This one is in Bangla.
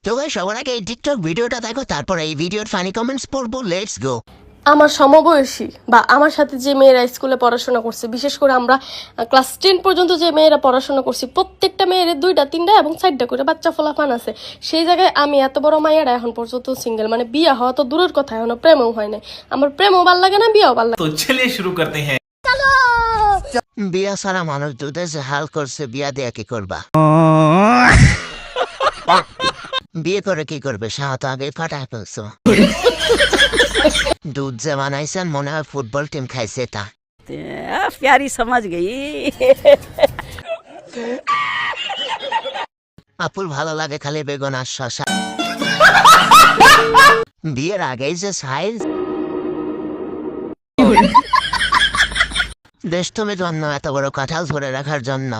তো গাইস সবার আগে এই টিকটক ভিডিওটা দেখো, তারপর এই ভিডিওর ফানি কমেন্টস পড়বো। Let's go. আমার সমবয়সী বা আমার সাথে যে মেয়েরা স্কুলে পড়াশোনা করছে, বিশেষ করে আমরা ক্লাস 10 পর্যন্ত যে মেয়েরা পড়াশোনা করছি, প্রত্যেকটা মেয়ের 2টা 3টা এবং 4টা করে বাচ্চা ফোলাফান আছে। সেই জায়গায় আমি এত বড় মাইয়ারা এখন পর্যন্ত সিঙ্গেল, মানে বিয়ে হওয়া তো দূরের কথা, এখনো প্রেমও হয় নাই। আমার প্রেমও ভাল লাগে না, বিয়েও ভাল লাগে। तो चलिए शुरू करते हैं। বিয়া সারা মানুষ দুধে যে হাল করছে, বিয়া দিয়ে কি করবা? বিয়ে করে কি করবে? সাহায্য আগে ফাটায় ফেলছো। দুধ যে বানাইছেন মনে হয় ফুটবল টিম খাইছে তা। प्यारी समझ गई। আপুর ভালো লাগে খালি বেগুন আর শশা। বিয়ের আগেই যে সাইজ। দেশ তুমি জন্ম এত বড় কাঁঠাল ধরে রাখার জন্য।